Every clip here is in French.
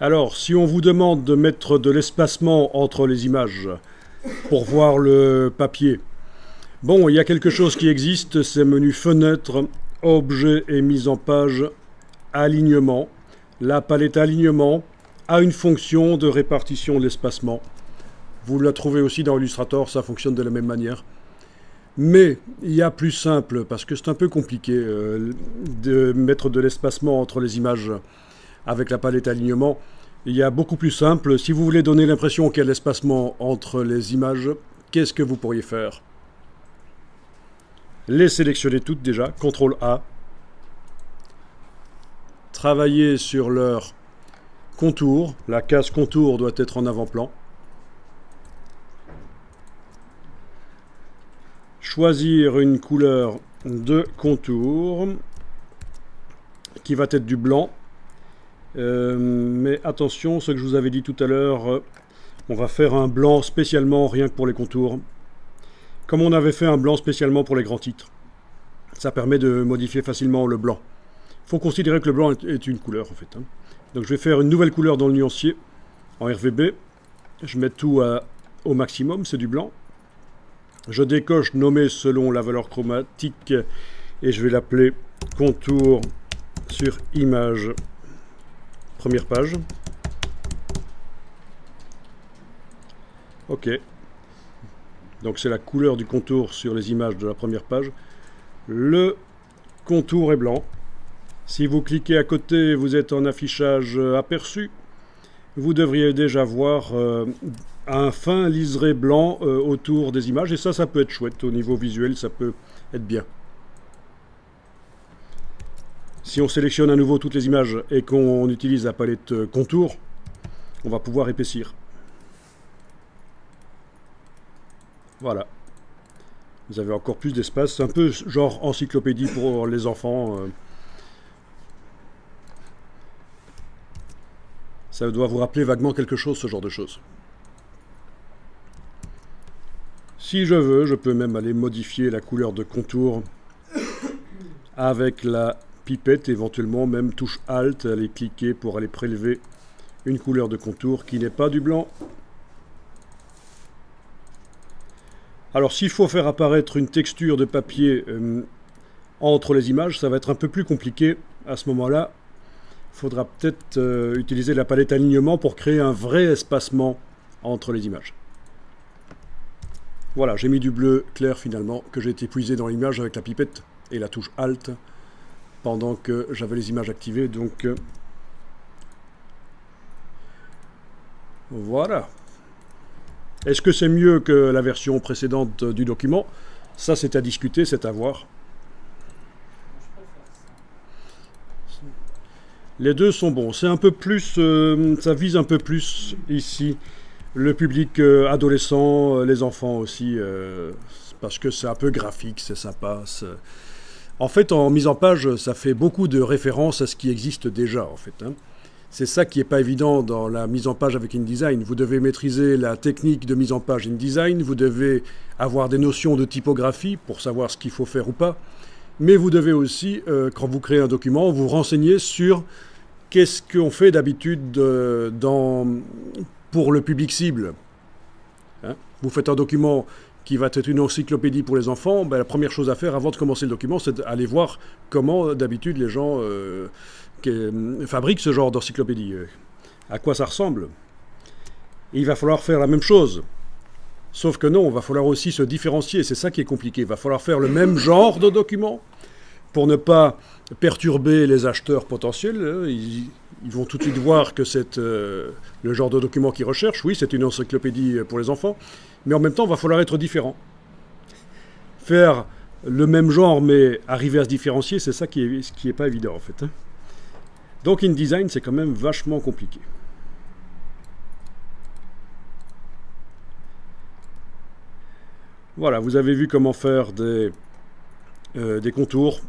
Alors, si on vous demande de mettre de l'espacement entre les images pour voir le papier, bon, il y a quelque chose qui existe, c'est menu fenêtre, objet et mise en page, alignement. La palette alignement a une fonction de répartition de l'espacement. Vous la trouvez aussi dans Illustrator, ça fonctionne de la même manière. Mais il y a plus simple, parce que c'est un peu compliqué de mettre de l'espacement entre les images avec la palette alignement. Il y a beaucoup plus simple. Si vous voulez donner l'impression qu'il y a de l'espacement entre les images, qu'est-ce que vous pourriez faire? Les sélectionner toutes déjà, CTRL A. Travailler sur leur contour. La case contour doit être en avant-plan. Choisir une couleur de contour qui va être du blanc. Mais attention, ce que je vous avais dit tout à l'heure, on va faire un blanc spécialement rien que pour les contours. Comme on avait fait un blanc spécialement pour les grands titres. Ça permet de modifier facilement le blanc. Il faut considérer que le blanc est une couleur en fait. Donc je vais faire une nouvelle couleur dans le nuancier en RVB. Je mets tout au maximum, c'est du blanc. Je décoche nommer selon la valeur chromatique et je vais l'appeler contour sur image première page. Ok. Donc c'est la couleur du contour sur les images de la première page. Le contour est blanc. Si vous cliquez à côté, vous êtes en affichage aperçu. Vous devriez déjà voir un fin liseré blanc autour des images. Et ça peut être chouette. Au niveau visuel, ça peut être bien. Si on sélectionne à nouveau toutes les images et qu'on utilise la palette contour, on va pouvoir épaissir. Voilà. Vous avez encore plus d'espace. C'est un peu genre encyclopédie pour les enfants. Ça doit vous rappeler vaguement quelque chose, ce genre de choses. Si je veux, je peux même aller modifier la couleur de contour avec la pipette, éventuellement même touche Alt, aller cliquer pour aller prélever une couleur de contour qui n'est pas du blanc. Alors s'il faut faire apparaître une texture de papier entre les images, ça va être un peu plus compliqué à ce moment-là. Il faudra peut-être utiliser la palette alignement pour créer un vrai espacement entre les images. Voilà, j'ai mis du bleu clair finalement, que j'ai épuisé dans l'image avec la pipette et la touche Alt pendant que j'avais les images activées. Donc voilà. Est-ce que c'est mieux que la version précédente du document? Ça, c'est à discuter, c'est à voir. Les deux sont bons. C'est un peu plus, ça vise un peu plus ici le public adolescent, les enfants aussi, parce que c'est un peu graphique, c'est sympa. En fait, en mise en page, ça fait beaucoup de références à ce qui existe déjà, en fait. C'est ça qui n'est pas évident dans la mise en page avec InDesign. Vous devez maîtriser la technique de mise en page InDesign, vous devez avoir des notions de typographie pour savoir ce qu'il faut faire ou pas. Mais vous devez aussi, quand vous créez un document, vous renseigner sur qu'est-ce qu'on fait d'habitude pour le public cible. Vous faites un document qui va être une encyclopédie pour les enfants, la première chose à faire avant de commencer le document, c'est d'aller voir comment d'habitude les gens fabriquent ce genre d'encyclopédie. À quoi ça ressemble. Et il va falloir faire la même chose. Sauf que non, il va falloir aussi se différencier, c'est ça qui est compliqué. Il va falloir faire le même genre de document pour ne pas perturber les acheteurs potentiels. Ils vont tout de suite voir que c'est le genre de document qu'ils recherchent. Oui, c'est une encyclopédie pour les enfants, mais en même temps, il va falloir être différent. Faire le même genre, mais arriver à se différencier, c'est ça qui est pas évident, en fait. Donc, InDesign, c'est quand même vachement compliqué. Voilà, vous avez vu comment faire des contours.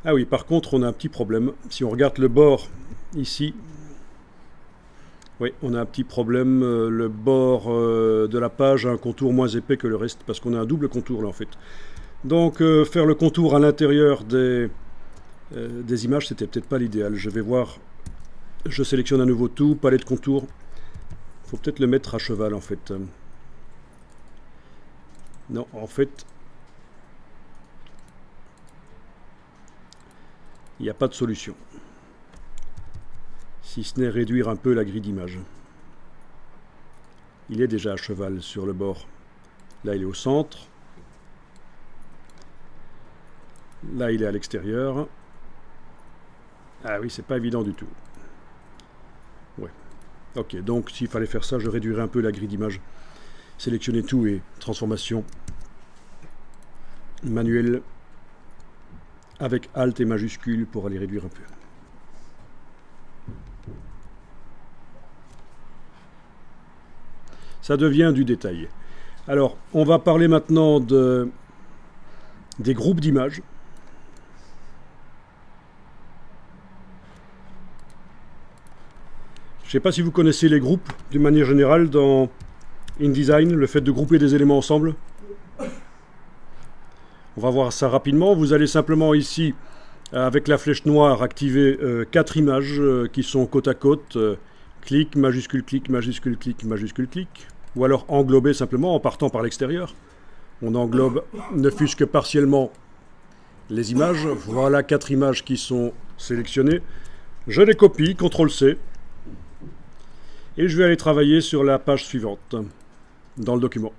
Ah oui, par contre, on a un petit problème. Si on regarde le bord ici, oui, on a un petit problème. Le bord de la page a un contour moins épais que le reste, parce qu'on a un double contour là en fait. Donc, faire le contour à l'intérieur des des images, c'était peut-être pas l'idéal. Je vais voir, je sélectionne à nouveau tout, palette de contours. Il faut peut-être le mettre à cheval en fait. Non, en fait, il n'y a pas de solution. Si ce n'est réduire un peu la grille d'image. Il est déjà à cheval sur le bord. Là, il est au centre. Là, il est à l'extérieur. Ah oui, c'est pas évident du tout. Ouais. Ok, donc s'il fallait faire ça, je réduirais un peu la grille d'image. Sélectionner tout et transformation manuelle avec Alt et majuscule pour aller réduire un peu. Ça devient du détail. Alors, on va parler maintenant des groupes d'images. Je ne sais pas si vous connaissez les groupes, d'une manière générale, dans InDesign, le fait de grouper des éléments ensemble. On va voir ça rapidement. Vous allez simplement ici, avec la flèche noire, activer 4 images qui sont côte à côte. Clic, majuscule, clic, majuscule, clic, majuscule, clic. Ou alors englober simplement en partant par l'extérieur. On englobe ne fût-ce que partiellement les images. Voilà 4 images qui sont sélectionnées. Je les copie, CTRL-C. Et je vais aller travailler sur la page suivante dans le document.